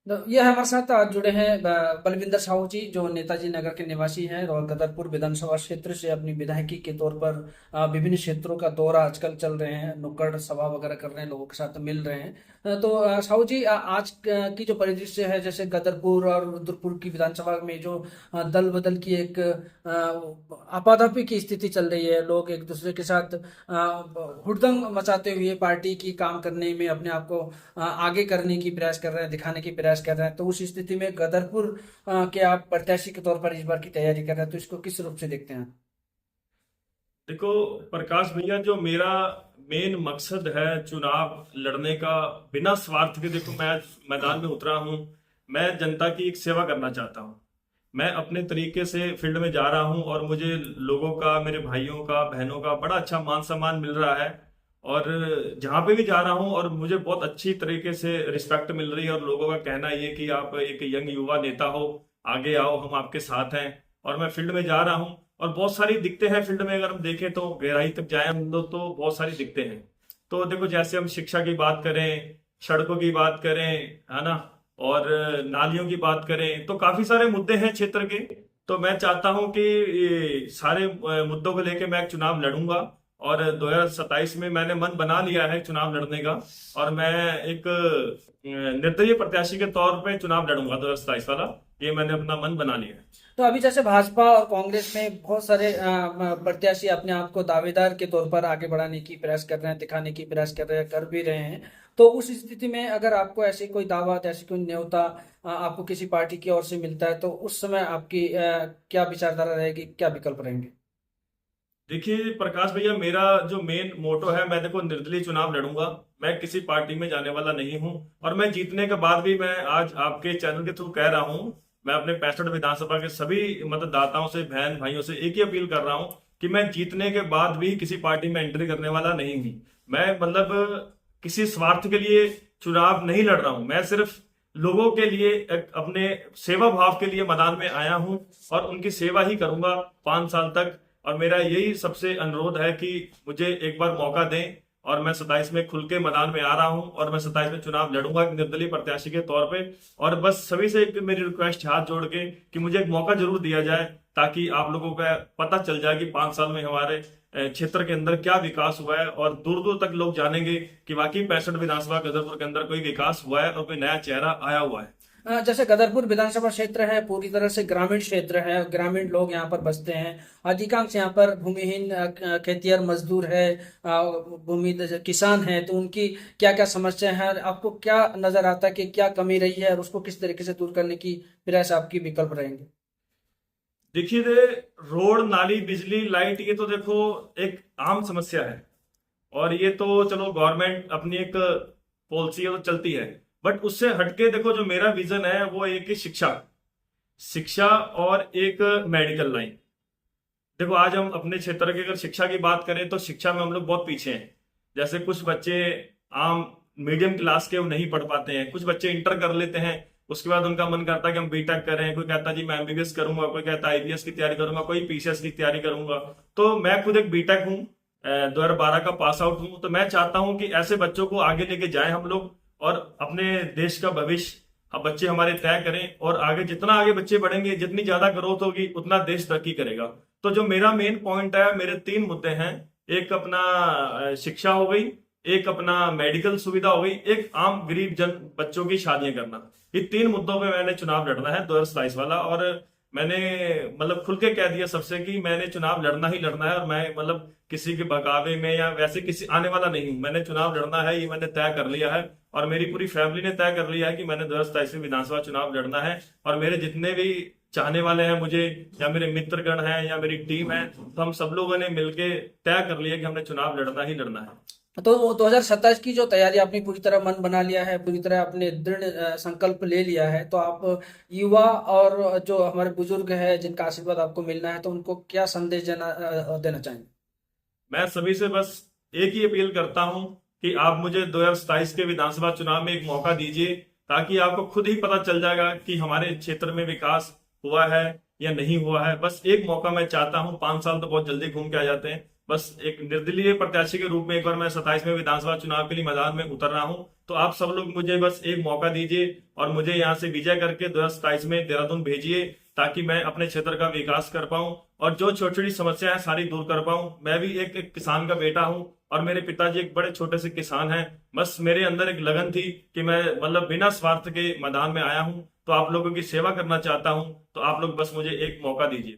ये हमारे साथ आज जुड़े हैं बलविंदर साहू जी, जो नेताजी नगर के निवासी हैं और गदरपुर विधानसभा क्षेत्र से अपनी विधायकी के तौर पर विभिन्न क्षेत्रों का दौरा आजकल चल रहे हैं, नुक्कड़ सभा वगैरह कर रहे हैं, लोगों के साथ मिल रहे हैं। तो साहू जी, आज की जो परिदृश्य है, जैसे गदरपुर और रुद्रपुर की विधानसभा में जो दल बदल की एक आपाधापी की स्थिति चल रही है, लोग एक दूसरे के साथ हुड़दंग मचाते हुए पार्टी की काम करने में अपने आप को आगे करने की प्रयास कर रहे हैं, दिखाने की प्रयास कर रहे हैं। तो उस स्थिति में गदरपुर के आप प्रत्याशी के तौर पर इस बार की तैयारी कर रहे हैं, तो इसको किस रूप से देखते हैं? देखो प्रकाश भैया, जो मेरा मेन मकसद है चुनाव लड़ने का, बिना स्वार्थ के, देखो मैं मैदान में उतरा हूं। मैं जनता की एक सेवा करना चाहता हूं। मैं अपने तरीके से फील्ड में जा रहा हूं और मुझे लोगों का, मेरे भाइयों का, बहनों का बड़ा अच्छा मान सम्मान मिल रहा है। और जहां पे भी जा रहा हूं और मुझे बहुत अच्छी तरीके से रिस्पेक्ट मिल रही है, और लोगों का कहना ये कि आप एक यंग युवा नेता हो, आगे आओ, हम आपके साथ हैं। और मैं फील्ड में जा रहा हूं और बहुत सारी दिक्कतें हैं फील्ड में, अगर हम देखें तो गहराई तक जाए हम लोग तो बहुत सारी दिक्कतें हैं। तो देखो, जैसे हम शिक्षा की बात करें, सड़कों की बात करें, है ना, और नालियों की बात करें, तो काफी सारे मुद्दे हैं क्षेत्र के। तो मैं चाहता हूं कि ये सारे मुद्दों को लेके मैं एक चुनाव लड़ूंगा। और 2027 में मैंने मन बना लिया है चुनाव लड़ने का। और मैं एक निर्दलीय प्रत्याशी के तौर पे चुनाव लड़ूंगा 2027 वाला। ये मैंने अपना मन बना लिया है। तो अभी जैसे भाजपा और कांग्रेस में बहुत सारे प्रत्याशी अपने आप को दावेदार के तौर पर आगे बढ़ाने की प्रयास कर रहे हैं, दिखाने की प्रयास कर रहे हैं, कर भी रहे हैं। तो उस स्थिति में अगर आपको ऐसी कोई दावा, ऐसी कोई न्योता आपको किसी पार्टी की ओर से मिलता है, तो उस समय आपकी क्या विचारधारा रहेगी, क्या विकल्प रहेंगे? देखिए प्रकाश भैया, मेरा जो मेन मोटो है, मैं देखो निर्दलीय चुनाव लड़ूंगा। मैं किसी पार्टी में जाने वाला नहीं हूं। और मैं जीतने के बाद भी, मैं आज आपके चैनल के थ्रू कह रहा हूं, मैं अपने 65 विधानसभा के सभी मतदाताओं से, बहन भाइयों से एक ही अपील कर रहा हूं कि मैं जीतने के बाद भी किसी पार्टी में एंट्री करने वाला नहीं हूं। मैं किसी स्वार्थ के लिए चुनाव नहीं लड़ रहा हूं। मैं सिर्फ लोगों के लिए, एक अपने सेवा भाव के लिए मैदान में आया हूं, और उनकी सेवा ही करूंगा 5 साल तक। और मेरा यही सबसे अनुरोध है कि मुझे एक बार मौका दें। और मैं 27 में खुल के मैदान में आ रहा हूं, और मैं 27 में चुनाव लड़ूंगा एक निर्दलीय प्रत्याशी के तौर पे। और बस सभी से एक मेरी रिक्वेस्ट, हाथ जोड़ के, कि मुझे एक मौका जरूर दिया जाए, ताकि आप लोगों का पता चल जाए कि 5 साल में हमारे क्षेत्र के अंदर क्या विकास हुआ है। और दूर दूर तक लोग जानेंगे कि वाकई 65 विधानसभा गदरपुर के अंदर कोई विकास हुआ है और कोई नया चेहरा आया हुआ है। जैसे गदरपुर विधानसभा क्षेत्र है, पूरी तरह से ग्रामीण क्षेत्र है, ग्रामीण लोग यहाँ पर बसते हैं। अधिकांश यहाँ पर भूमिहीन खेतिहर मजदूर है, भूमि किसान है। तो उनकी क्या क्या समस्या है, आपको क्या नजर आता है कि क्या कमी रही है और उसको किस तरीके से दूर करने की प्रयास आपकी विकल्प रहेंगे? देखिए, रोड, नाली, बिजली, लाइट, ये तो देखो एक आम समस्या है। और ये तो चलो गवर्नमेंट अपनी एक पॉलिसी है तो चलती है। बट उससे हटके देखो, जो मेरा विजन है वो एक ही शिक्षा, शिक्षा और एक मेडिकल लाइन। देखो, आज हम अपने क्षेत्र की अगर शिक्षा की बात करें तो शिक्षा में हम लोग बहुत पीछे हैं। जैसे कुछ बच्चे आम मीडियम क्लास के वो नहीं पढ़ पाते हैं, कुछ बच्चे इंटर कर लेते हैं, उसके बाद उनका मन करता है कि हम बीटेक करें। कोई कहता है जी मैं एमबीबीएस करूंगा, कोई कहता है आईपीएस की तैयारी करूंगा, कोई पीसीएस की तैयारी करूंगा। तो मैं खुद एक बीटेक हूँ, 2012 का पास आउट हूँ। तो मैं चाहता हूँ कि ऐसे बच्चों को आगे लेके जाएं हम लोग, और अपने देश का भविष्य अब बच्चे हमारे तय करें। और आगे जितना आगे बच्चे बढ़ेंगे, जितनी ज्यादा ग्रोथ होगी, उतना देश तरक्की करेगा। तो जो मेरा मेन पॉइंट है, मेरे 3 मुद्दे हैं। एक अपना शिक्षा हो गई, एक अपना मेडिकल सुविधा हो गई, एक आम गरीब जन बच्चों की शादियां करना। ये 3 मुद्दों पे मैंने चुनाव लड़ना है 2027 वाला। और मैंने खुल के कह दिया सबसे कि मैंने चुनाव लड़ना ही लड़ना है। और मैं किसी के बहकावे में या वैसे किसी आने वाला नहीं हूं। मैंने चुनाव लड़ना है, ये मैंने तय कर लिया है। और मेरी पूरी फैमिली ने तय कर लिया है कि मैंने 2027 में विधानसभा चुनाव लड़ना है। और मेरे जितने भी चाहने वाले हैं मुझे, या मेरे मित्रगण हैं, या मेरी टीम है, तो हम सब लोगों ने मिलके तय कर लिया कि हमने चुनाव लड़ना ही लड़ना है। तो 2027 की जो तैयारी आपने पूरी तरह मन बना लिया है, पूरी तरह आपने दृढ़ संकल्प ले लिया है, तो आप युवा और जो हमारे बुजुर्ग हैं जिनका आशीर्वाद आपको मिलना है, तो उनको क्या संदेश देना चाहेंगे? मैं सभी से बस एक ही अपील करता हूं कि आप मुझे 2027 के विधानसभा चुनाव में एक मौका दीजिए, ताकि आपको खुद ही पता चल जाएगा कि हमारे क्षेत्र में विकास हुआ है या नहीं हुआ है। बस एक मौका मैं चाहता हूं। 5 साल तो बहुत जल्दी घूम के आ जाते हैं। बस एक निर्दलीय प्रत्याशी के रूप में एक बार मैं 27वें विधानसभा चुनाव के लिए मैदान में उतर रहा हूं। तो आप सब लोग मुझे बस एक मौका दीजिए और मुझे यहां से विजय करके 2027 में देहरादून भेजिए, ताकि मैं अपने क्षेत्र का विकास कर पाऊं और जो छोटी छोटी समस्या है सारी दूर कर पाऊं। मैं भी एक किसान का बेटा हूं और मेरे पिताजी एक बड़े छोटे से किसान हैं। बस मेरे अंदर एक लगन थी कि मैं मतलब बिना स्वार्थ के मैदान में आया हूं, तो आप लोगों की सेवा करना चाहता हूं। तो आप लोग बस मुझे एक मौका दीजिए।